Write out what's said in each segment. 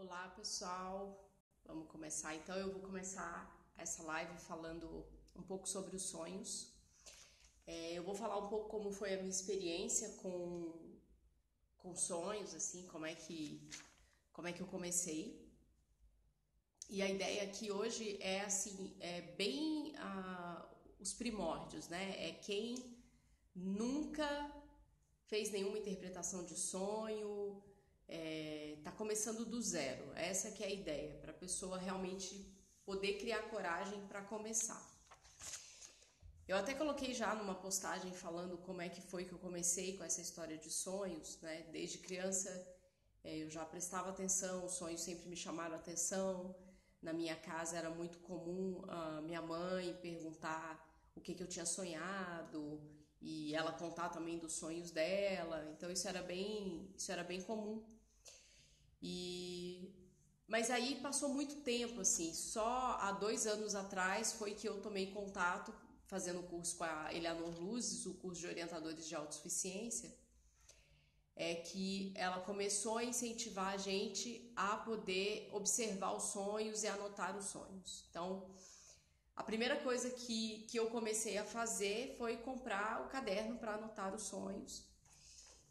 Olá pessoal, vamos começar. Então eu vou começar essa live falando um pouco sobre os sonhos. Eu vou falar um pouco como foi a minha experiência com sonhos, assim, como é que eu comecei. E a ideia aqui hoje é assim, bem os primórdios, né? É quem nunca fez nenhuma interpretação de sonho, tá começando do zero. Essa que é a ideia, para a pessoa realmente poder criar coragem para começar. Eu até coloquei já numa postagem falando como é que foi que eu comecei com essa história de sonhos, né? Desde criança eu já prestava atenção, os sonhos sempre me chamaram a atenção. Na minha casa era muito comum a minha mãe perguntar o que eu tinha sonhado e ela contar também dos sonhos dela. Então isso era bem comum. Mas aí passou muito tempo, assim, só há 2 anos atrás foi que eu tomei contato, fazendo o curso com a Eleanor Luzes, o curso de orientadores de autossuficiência, que ela começou a incentivar a gente a poder observar os sonhos e anotar os sonhos. Então, a primeira coisa que eu comecei a fazer foi comprar o caderno para anotar os sonhos.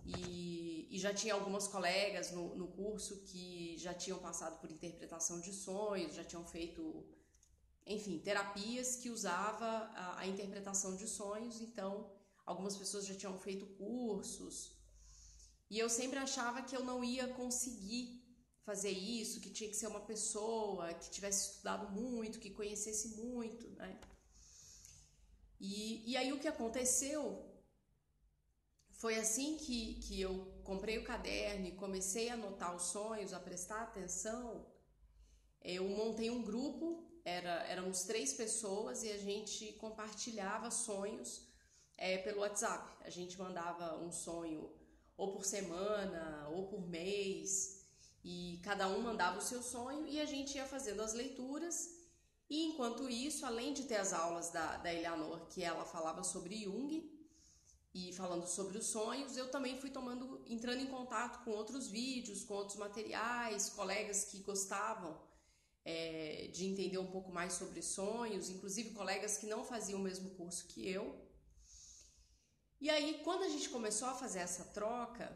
E já tinha algumas colegas no curso que já tinham passado por interpretação de sonhos, já tinham feito, enfim, terapias que usava a interpretação de sonhos. Então, algumas pessoas já tinham feito cursos. E eu sempre achava que eu não ia conseguir fazer isso, que tinha que ser uma pessoa que tivesse estudado muito, que conhecesse muito, né? E aí o que aconteceu foi assim que eu comprei o caderno e comecei a anotar os sonhos, a prestar atenção. Eu montei um grupo, éramos 3 pessoas e a gente compartilhava sonhos pelo WhatsApp. A gente mandava um sonho ou por semana ou por mês e cada um mandava o seu sonho e a gente ia fazendo as leituras. E enquanto isso, além de ter as aulas da Eleanor, que ela falava sobre Jung, e falando sobre os sonhos, eu também fui entrando em contato com outros vídeos, com outros materiais, colegas que gostavam de entender um pouco mais sobre sonhos, inclusive colegas que não faziam o mesmo curso que eu. E aí, quando a gente começou a fazer essa troca,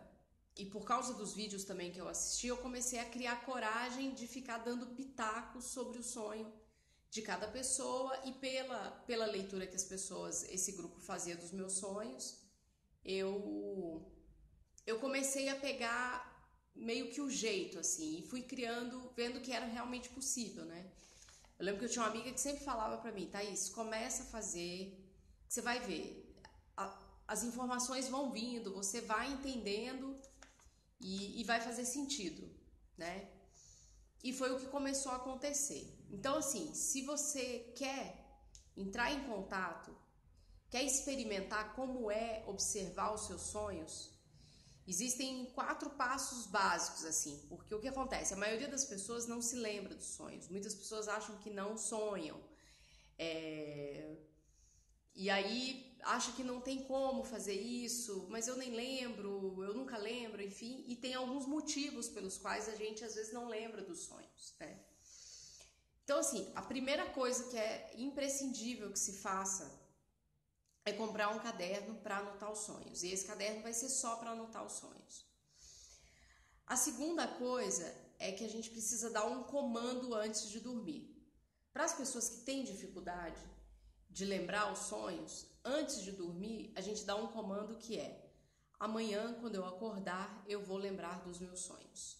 e por causa dos vídeos também que eu assisti, eu comecei a criar coragem de ficar dando pitacos sobre o sonho de cada pessoa, e pela leitura que esse grupo fazia dos meus sonhos, eu comecei a pegar meio que o jeito, assim, e fui criando, vendo que era realmente possível, né? Eu lembro que eu tinha uma amiga que sempre falava pra mim: Thaís, começa a fazer, que você vai ver, as informações vão vindo, você vai entendendo e vai fazer sentido, né? E foi o que começou a acontecer. Então, assim, se você quer entrar em contato, quer experimentar como é observar os seus sonhos, existem 4 passos básicos, assim, porque o que acontece? A maioria das pessoas não se lembra dos sonhos, muitas pessoas acham que não sonham, e aí acha que não tem como fazer isso, mas eu nem lembro, eu nunca lembro, enfim, e tem alguns motivos pelos quais a gente às vezes não lembra dos sonhos, né? Então, assim, a primeira coisa que é imprescindível que se faça é comprar um caderno para anotar os sonhos. E esse caderno vai ser só para anotar os sonhos. A segunda coisa é que a gente precisa dar um comando antes de dormir. Para as pessoas que têm dificuldade de lembrar os sonhos, antes de dormir, a gente dá um comando que é: amanhã, quando eu acordar, eu vou lembrar dos meus sonhos.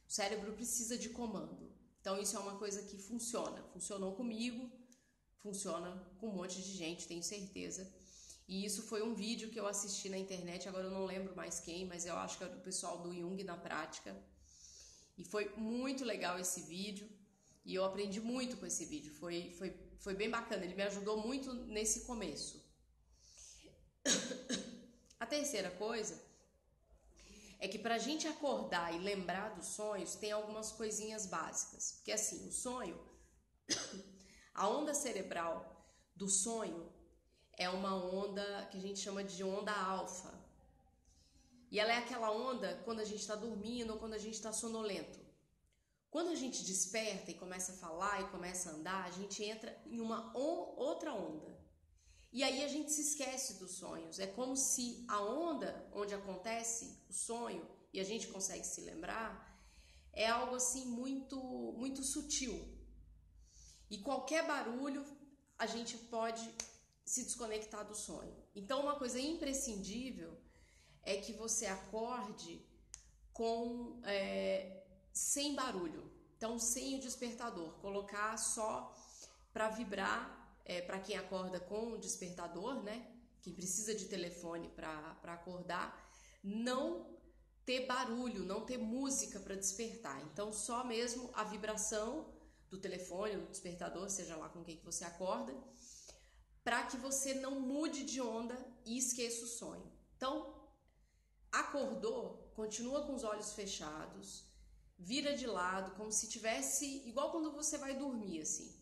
O cérebro precisa de comando. Então isso é uma coisa que funciona. Funcionou comigo, funciona com um monte de gente, tenho certeza. E isso foi um vídeo que eu assisti na internet, agora eu não lembro mais quem, mas eu acho que é do pessoal do Jung na prática. E foi muito legal esse vídeo, e eu aprendi muito com esse vídeo, foi bem bacana, ele me ajudou muito nesse começo. A terceira coisa é que pra gente acordar e lembrar dos sonhos, tem algumas coisinhas básicas. Porque assim, o sonho, a onda cerebral do sonho é uma onda que a gente chama de onda alfa. E ela é aquela onda quando a gente está dormindo ou quando a gente está sonolento. Quando a gente desperta e começa a falar e começa a andar, a gente entra em uma outra onda. E aí a gente se esquece dos sonhos. É como se a onda onde acontece o sonho e a gente consegue se lembrar é algo assim muito sutil. E qualquer barulho a gente pode se desconectar do sonho. Então uma coisa imprescindível é que você acorde com sem barulho. Então sem o despertador, colocar só para vibrar. Para quem acorda com o despertador, né? Quem precisa de telefone para acordar, não ter barulho, não ter música para despertar. Então, só mesmo a vibração do telefone, do despertador, seja lá com quem que você acorda, para que você não mude de onda e esqueça o sonho. Então, acordou, continua com os olhos fechados, vira de lado, como se tivesse, igual quando você vai dormir, assim.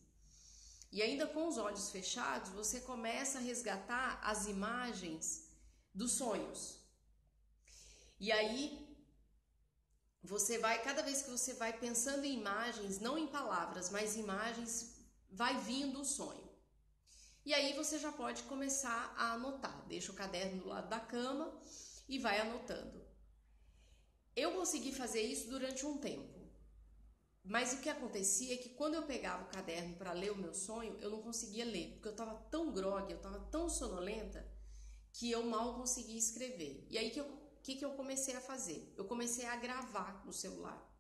E ainda com os olhos fechados, você começa a resgatar as imagens dos sonhos. E aí, você vai, cada vez que você vai pensando em imagens, não em palavras, mas imagens, vai vindo o sonho. E aí você já pode começar a anotar. Deixa o caderno do lado da cama e vai anotando. Eu consegui fazer isso durante um tempo. Mas o que acontecia é que quando eu pegava o caderno para ler o meu sonho, eu não conseguia ler, porque eu estava tão grogue, eu estava tão sonolenta, que eu mal conseguia escrever. E aí o que eu comecei a fazer? Eu comecei a gravar no celular.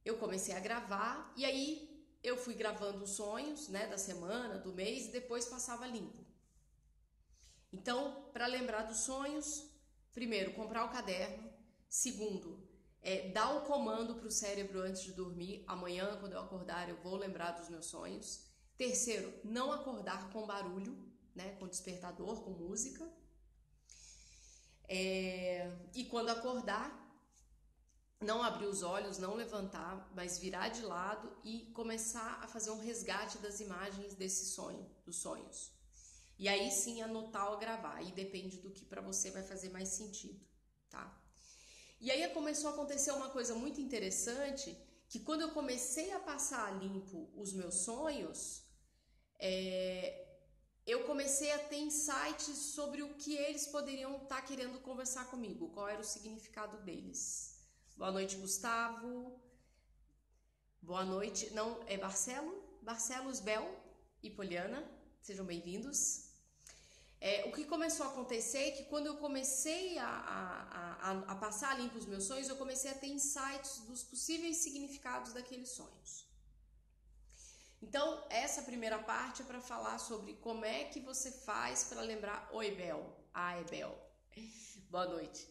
Eu comecei a gravar e aí eu fui gravando os sonhos, né, da semana, do mês, e depois passava limpo. Então, para lembrar dos sonhos, primeiro, comprar o caderno. Segundo, dar o comando para o cérebro antes de dormir. Amanhã, quando eu acordar, eu vou lembrar dos meus sonhos. Terceiro, não acordar com barulho, né, com despertador, com música. E quando acordar, não abrir os olhos, não levantar, mas virar de lado e começar a fazer um resgate das imagens desse sonho, dos sonhos. E aí sim anotar ou gravar, e depende do que para você vai fazer mais sentido, tá? E aí começou a acontecer uma coisa muito interessante, que quando eu comecei a passar a limpo os meus sonhos, eu comecei a ter insights sobre o que eles poderiam estar querendo conversar comigo, qual era o significado deles. Boa noite, Gustavo. Boa noite, não, é Barcelos, Bel e Poliana, sejam bem-vindos. O que começou a acontecer é que quando eu comecei a passar limpo os meus sonhos, eu comecei a ter insights dos possíveis significados daqueles sonhos. Então, essa primeira parte é para falar sobre como é que você faz para lembrar. Oi, Bel. É Bel. Boa noite.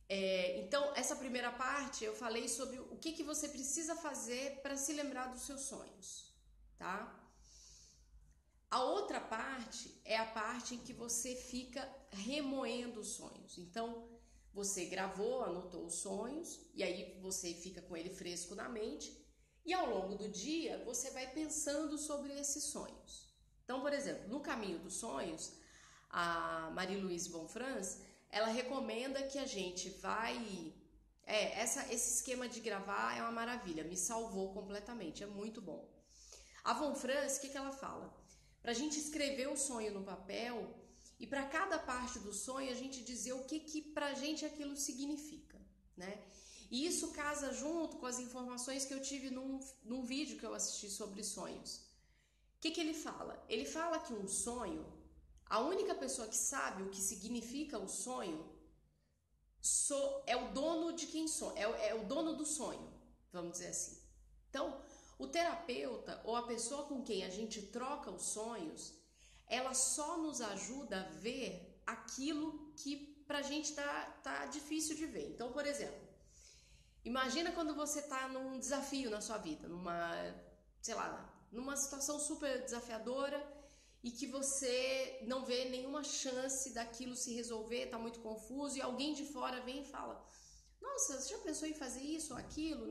Então, essa primeira parte eu falei sobre o que você precisa fazer para se lembrar dos seus sonhos, tá? A outra parte é a parte em que você fica remoendo os sonhos. Então, você gravou, anotou os sonhos, e aí você fica com ele fresco na mente, e ao longo do dia você vai pensando sobre esses sonhos. Então, por exemplo, no Caminho dos Sonhos, a Marie-Louise Bonfrance, ela recomenda que a gente vai... esse esquema de gravar é uma maravilha, me salvou completamente, é muito bom. A Bonfrance, o que ela fala? Para a gente escrever o sonho no papel e para cada parte do sonho a gente dizer o que para a gente aquilo significa, né? E isso casa junto com as informações que eu tive num vídeo que eu assisti sobre sonhos. O que ele fala? Ele fala que um sonho, a única pessoa que sabe o que significa o sonho é o dono de quem sonha, é o dono do sonho, vamos dizer assim. Então, o terapeuta ou a pessoa com quem a gente troca os sonhos, ela só nos ajuda a ver aquilo que pra gente tá difícil de ver. Então, por exemplo, imagina quando você tá num desafio na sua vida, numa situação super desafiadora e que você não vê nenhuma chance daquilo se resolver, tá muito confuso e alguém de fora vem e fala: "Nossa, você já pensou em fazer isso ou aquilo?"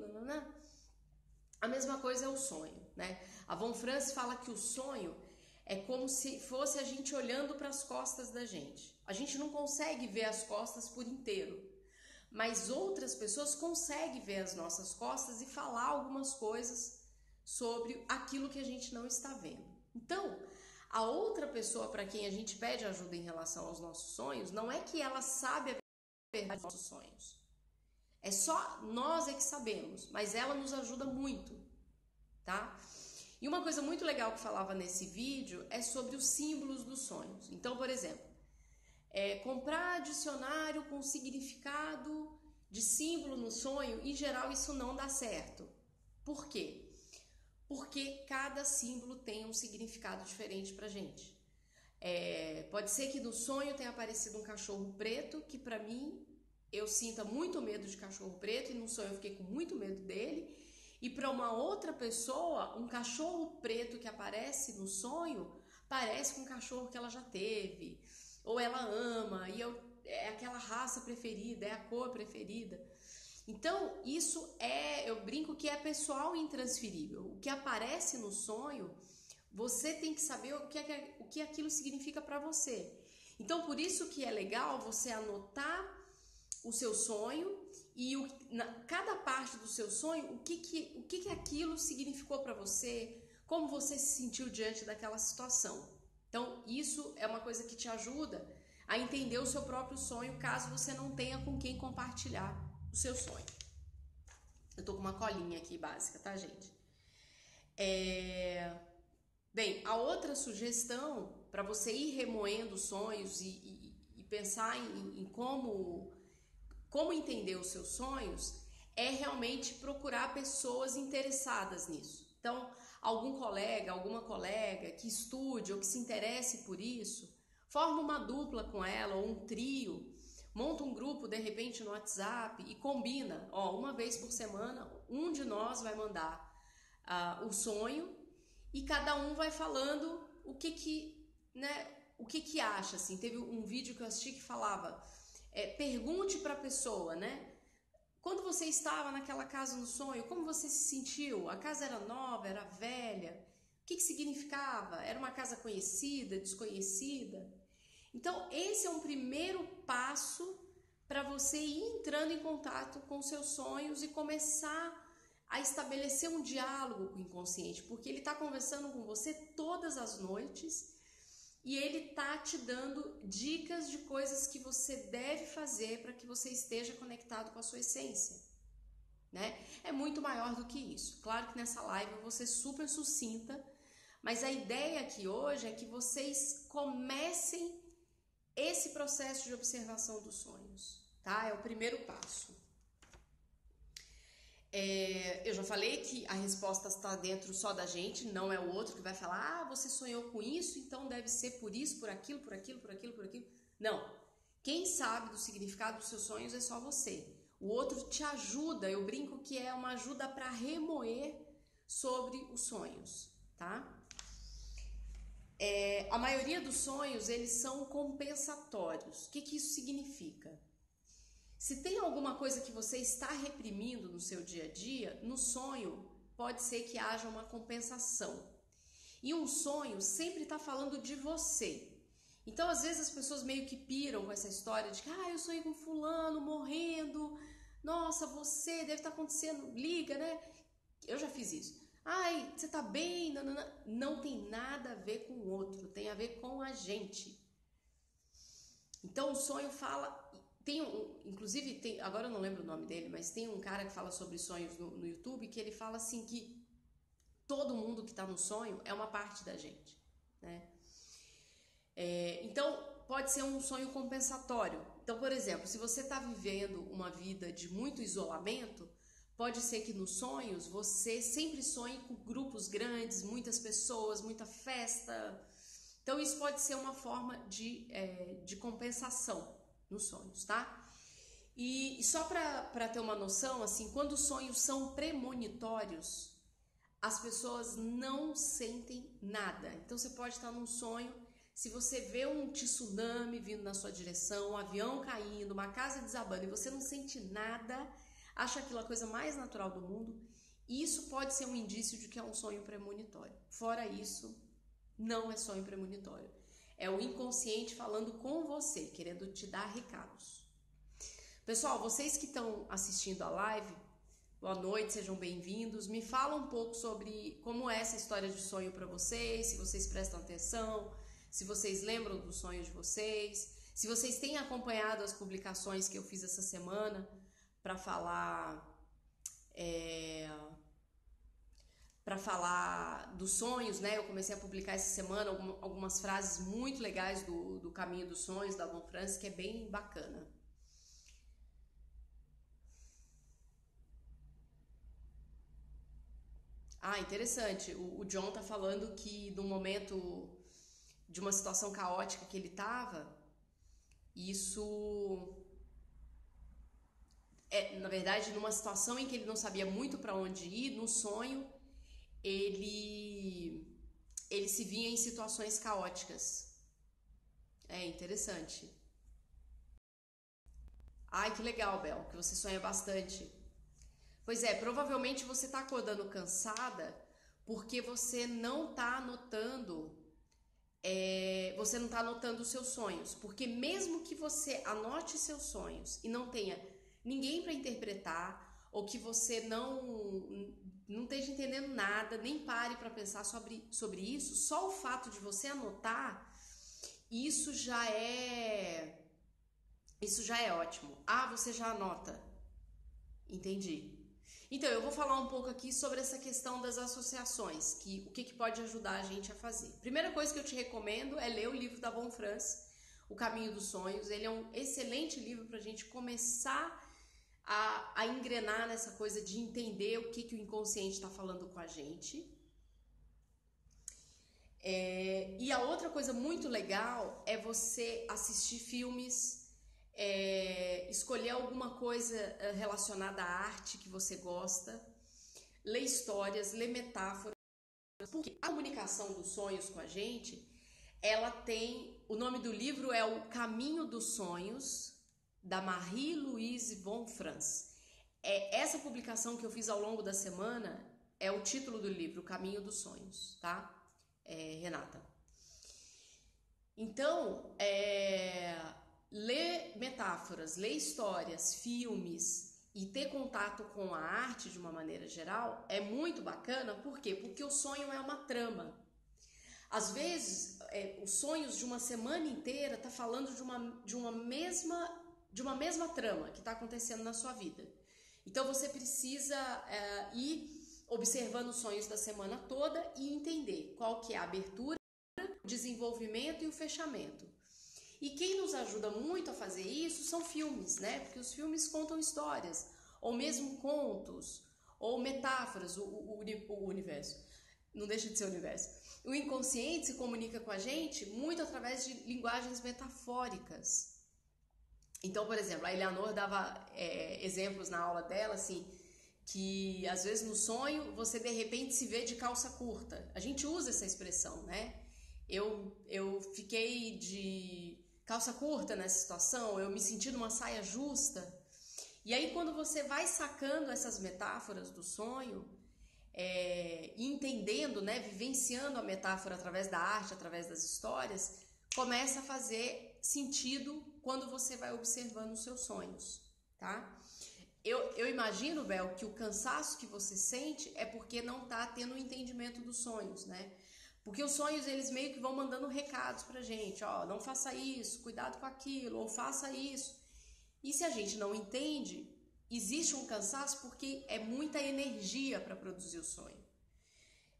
A mesma coisa é o sonho, né? A Bonfrance fala que o sonho é como se fosse a gente olhando para as costas da gente. A gente não consegue ver as costas por inteiro, mas outras pessoas conseguem ver as nossas costas e falar algumas coisas sobre aquilo que a gente não está vendo. Então, a outra pessoa para quem a gente pede ajuda em relação aos nossos sonhos, não é que ela sabe a verdade dos nossos sonhos. É só nós é que sabemos, mas ela nos ajuda muito, tá? E uma coisa muito legal que falava nesse vídeo é sobre os símbolos dos sonhos. Então, por exemplo, comprar dicionário com significado de símbolo no sonho, em geral isso não dá certo. Por quê? Porque cada símbolo tem um significado diferente pra gente. Pode ser que no sonho tenha aparecido um cachorro preto, que pra mim eu sinta muito medo de cachorro preto, e no sonho eu fiquei com muito medo dele, e para uma outra pessoa, um cachorro preto que aparece no sonho parece com um cachorro que ela já teve, ou ela ama, e é aquela raça preferida, é a cor preferida. Então, isso eu brinco que é pessoal e intransferível. O que aparece no sonho, você tem que saber o que aquilo significa para você. Então, por isso que é legal você anotar o seu sonho e cada parte do seu sonho, o que aquilo significou para você, como você se sentiu diante daquela situação. Então, isso é uma coisa que te ajuda a entender o seu próprio sonho, caso você não tenha com quem compartilhar o seu sonho. Eu tô com uma colinha aqui básica, tá, gente? Bem, a outra sugestão para você ir remoendo sonhos e pensar em como entender os seus sonhos é realmente procurar pessoas interessadas nisso. Então, algum colega, alguma colega que estude ou que se interesse por isso, forma uma dupla com ela ou um trio, monta um grupo de repente no WhatsApp e combina, uma vez por semana um de nós vai mandar o sonho e cada um vai falando o que acha, assim. Teve um vídeo que eu assisti que falava, pergunte para a pessoa, né? Quando você estava naquela casa no sonho, como você se sentiu? A casa era nova, era velha? O que significava? Era uma casa conhecida, desconhecida? Então, esse é um primeiro passo para você ir entrando em contato com seus sonhos e começar a estabelecer um diálogo com o inconsciente, porque ele está conversando com você todas as noites e ele está te dando dicas de coisas que você deve fazer para que você esteja conectado com a sua essência, né? É muito maior do que isso. Claro que nessa live eu vou ser super sucinta, mas a ideia aqui hoje é que vocês comecem esse processo de observação dos sonhos, tá? É o primeiro passo. Eu já falei que a resposta está dentro só da gente, não é o outro que vai falar, você sonhou com isso, então deve ser por isso, por aquilo, por aquilo, por aquilo, por aquilo. Não. Quem sabe do significado dos seus sonhos é só você. O outro te ajuda, eu brinco que é uma ajuda para remoer sobre os sonhos, tá? A maioria dos sonhos, eles são compensatórios. O que isso significa? Se tem alguma coisa que você está reprimindo no seu dia a dia, no sonho pode ser que haja uma compensação. E um sonho sempre está falando de você. Então, às vezes, as pessoas meio que piram com essa história de que eu sonhei com fulano morrendo. Nossa, você deve estar acontecendo. Liga, né? Eu já fiz isso. Você tá bem? Não tem nada a ver com o outro, tem a ver com a gente. Então, o sonho fala... Inclusive, agora eu não lembro o nome dele, mas tem um cara que fala sobre sonhos no YouTube, que ele fala assim que todo mundo que está no sonho é uma parte da gente, né? Então, pode ser um sonho compensatório. Então, por exemplo, se você está vivendo uma vida de muito isolamento, pode ser que nos sonhos você sempre sonhe com grupos grandes, muitas pessoas, muita festa. Então, isso pode ser uma forma de compensação nos sonhos, tá? E só para ter uma noção, assim, quando os sonhos são premonitórios, as pessoas não sentem nada. Então você pode estar num sonho, se você vê um tsunami vindo na sua direção, um avião caindo, uma casa desabando e você não sente nada, acha aquilo a coisa mais natural do mundo, isso pode ser um indício de que é um sonho premonitório. Fora isso, não é sonho premonitório. É o inconsciente falando com você, querendo te dar recados. Pessoal, vocês que estão assistindo a live, boa noite, sejam bem-vindos. Me fala um pouco sobre como é essa história de sonho para vocês, se vocês prestam atenção, se vocês lembram dos sonhos de vocês, se vocês têm acompanhado as publicações que eu fiz essa semana para falar dos sonhos, né? Eu comecei a publicar essa semana algumas frases muito legais do Caminho dos Sonhos, da Von Franz, que é bem bacana. Ah, interessante. O John tá falando que no momento de uma situação caótica que ele tava, isso na verdade, numa situação em que ele não sabia muito para onde ir, no sonho, ele se via em situações caóticas. É interessante. Ai, que legal, Bel, que você sonha bastante. Pois é, provavelmente você tá acordando cansada porque você não tá anotando os seus sonhos. Porque mesmo que você anote seus sonhos e não tenha ninguém para interpretar, ou que você não esteja entendendo nada, nem pare para pensar sobre isso, só o fato de você anotar, isso já é ótimo. Ah, você já anota. Entendi. Então, eu vou falar um pouco aqui sobre essa questão das associações, o que pode ajudar a gente a fazer. Primeira coisa que eu te recomendo é ler o livro da Von Franz, O Caminho dos Sonhos. Ele é um excelente livro para a gente começar a engrenar nessa coisa de entender o que o inconsciente está falando com a gente. E a outra coisa muito legal é você assistir filmes, escolher alguma coisa relacionada à arte que você gosta, ler histórias, ler metáforas, porque a comunicação dos sonhos com a gente, ela tem, o nome do livro é O Caminho dos Sonhos, da Marie-Louise Von Franz. Essa publicação que eu fiz ao longo da semana é o título do livro, O Caminho dos Sonhos, tá? Renata. Então, ler metáforas, ler histórias, filmes e ter contato com a arte de uma maneira geral é muito bacana. Por quê? Porque o sonho é uma trama. Às vezes, os sonhos de uma semana inteira tá falando de uma mesma trama que está acontecendo na sua vida. Então você precisa ir observando os sonhos da semana toda e entender qual que é a abertura, o desenvolvimento e o fechamento. E quem nos ajuda muito a fazer isso são filmes, né? Porque os filmes contam histórias, ou mesmo contos, ou metáforas, o universo. Não deixa de ser o universo. O inconsciente se comunica com a gente muito através de linguagens metafóricas. Então, por exemplo, a Eleanor dava exemplos na aula dela, assim, que às vezes no sonho você de repente se vê de calça curta. A gente usa essa expressão, né? Eu fiquei de calça curta nessa situação, eu me senti numa saia justa. E aí quando você vai sacando essas metáforas do sonho, e entendendo, né, vivenciando a metáfora através da arte, através das histórias, começa a fazer sentido quando você vai observando os seus sonhos, tá? Eu imagino, Bel, que o cansaço que você sente é porque não tá tendo o entendimento dos sonhos, né? Porque os sonhos, eles meio que vão mandando recados pra gente, ó, não faça isso, cuidado com aquilo, ou faça isso. E se a gente não entende, existe um cansaço porque é muita energia para produzir o sonho.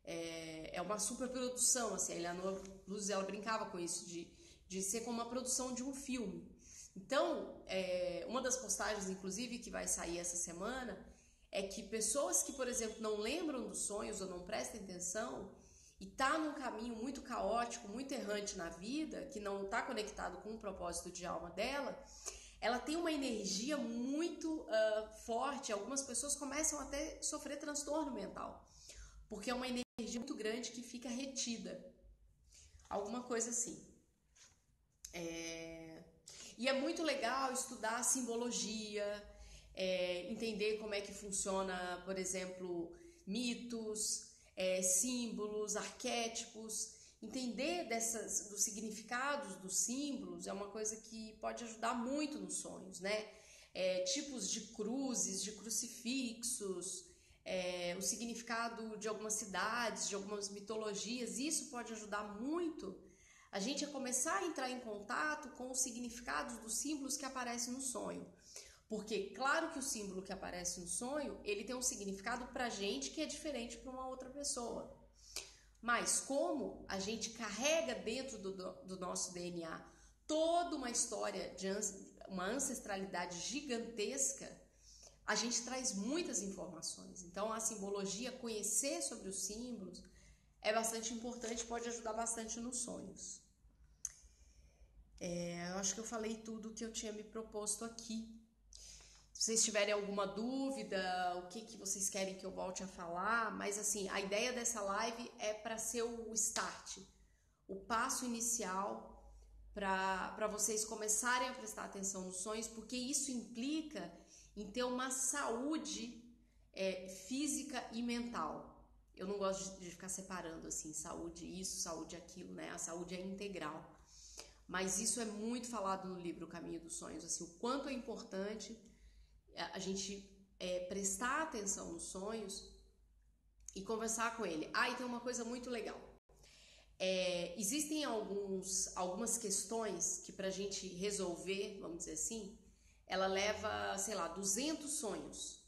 É uma superprodução, assim, a Eleanor Luz, ela brincava com isso, de ser como a produção de um filme. Então, uma das postagens, inclusive, que vai sair essa semana, é que pessoas que, por exemplo, não lembram dos sonhos ou não prestam atenção e tá num caminho muito caótico, muito errante na vida, que não tá conectado com o propósito de alma dela, ela tem uma energia muito forte. Algumas pessoas começam até a sofrer transtorno mental, porque é uma energia muito grande que fica retida. Alguma coisa assim. E é muito legal estudar simbologia, entender como é que funciona, por exemplo, mitos, símbolos, arquétipos. Entender dos significados dos símbolos é uma coisa que pode ajudar muito nos sonhos, né? tipos de cruzes, de crucifixos, o significado de algumas cidades, de algumas mitologias. Isso pode ajudar muito a gente a começar a entrar em contato com os significados dos símbolos que aparecem no sonho. Porque, claro que o símbolo que aparece no sonho, ele tem um significado pra gente que é diferente para uma outra pessoa. Mas como a gente carrega dentro do nosso DNA toda uma história de uma ancestralidade gigantesca, a gente traz muitas informações. Então, a simbologia, conhecer sobre os símbolos, é bastante importante, pode ajudar bastante nos sonhos. Eu acho que eu falei tudo que eu tinha me proposto aqui. Se vocês tiverem alguma dúvida, o que vocês querem que eu volte a falar, mas assim, a ideia dessa live é para ser o start, o passo inicial para vocês começarem a prestar atenção nos sonhos, porque isso implica em ter uma saúde física e mental. Eu não gosto de ficar separando assim, saúde isso, saúde aquilo, né? A saúde é integral. Mas isso é muito falado no livro O Caminho dos Sonhos, assim, o quanto é importante a gente prestar atenção nos sonhos e conversar com ele. E tem uma coisa muito legal. Existem algumas questões que pra gente resolver, vamos dizer assim, ela leva, sei lá, 200 sonhos.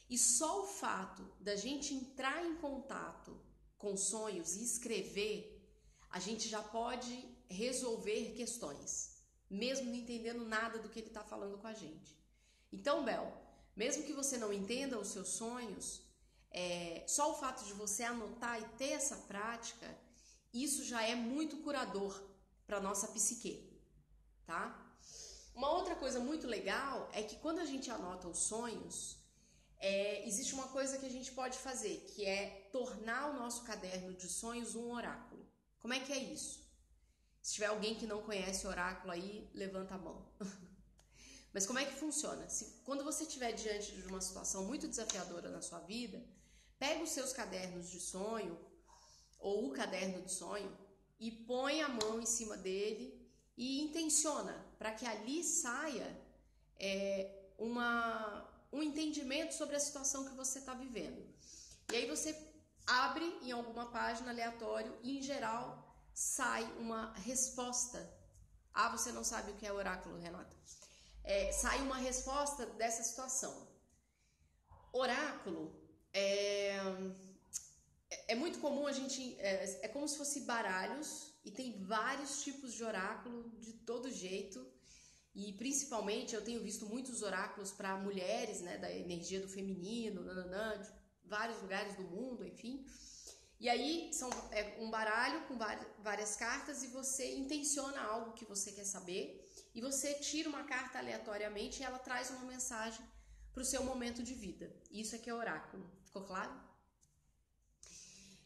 E só o fato da gente entrar em contato com sonhos e escrever, a gente já pode resolver questões, mesmo não entendendo nada do que ele está falando com a gente. Então, Bel, mesmo que você não entenda os seus sonhos, só o fato de você anotar e ter essa prática, isso já é muito curador para nossa psique, tá? Uma outra coisa muito legal é que quando a gente anota os sonhos, existe uma coisa que a gente pode fazer, que é tornar o nosso caderno de sonhos um oráculo. Como é que é isso? Se tiver alguém que não conhece oráculo aí, levanta a mão. Mas como é que funciona? Quando você estiver diante de uma situação muito desafiadora na sua vida, pega os seus cadernos de sonho, ou o caderno de sonho, e põe a mão em cima dele e intenciona para que ali saia um entendimento sobre a situação que você está vivendo. E aí você abre em alguma página aleatória e, em geral, sai uma resposta. Você não sabe o que é oráculo, Renata? Sai uma resposta dessa situação. Oráculo é muito comum a gente... É como se fosse baralhos, e tem vários tipos de oráculo de todo jeito. E principalmente eu tenho visto muitos oráculos para mulheres, né, da energia do feminino, de vários lugares do mundo, enfim. E aí é um baralho com várias cartas e você intenciona algo que você quer saber e você tira uma carta aleatoriamente e ela traz uma mensagem para o seu momento de vida. Isso aqui é oráculo, ficou claro?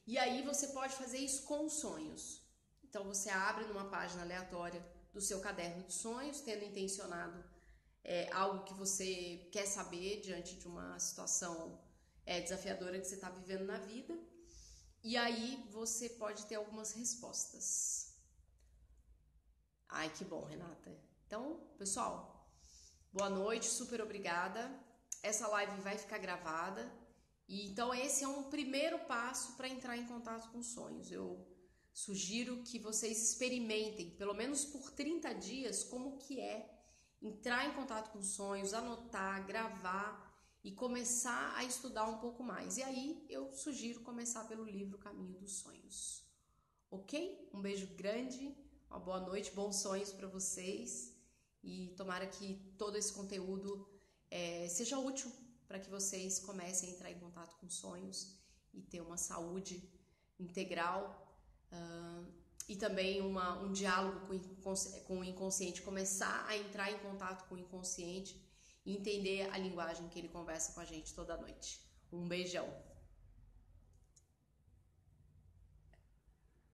E aí você pode fazer isso com sonhos. Então você abre numa página aleatória do seu caderno de sonhos, tendo intencionado algo que você quer saber diante de uma situação desafiadora que você está vivendo na vida. E aí você pode ter algumas respostas. Ai, que bom, Renata. Então, pessoal, boa noite, super obrigada. Essa live vai ficar gravada. E então esse é um primeiro passo para entrar em contato com sonhos. Eu sugiro que vocês experimentem, pelo menos por 30 dias, como que é entrar em contato com sonhos, anotar, gravar e começar a estudar um pouco mais. E aí eu sugiro começar pelo livro Caminho dos Sonhos. Ok? Um beijo grande, uma boa noite, bons sonhos para vocês e tomara que todo esse conteúdo seja útil para que vocês comecem a entrar em contato com sonhos e ter uma saúde integral. E também um diálogo com o inconsciente, começar a entrar em contato com o inconsciente e entender a linguagem que ele conversa com a gente toda noite. Um beijão!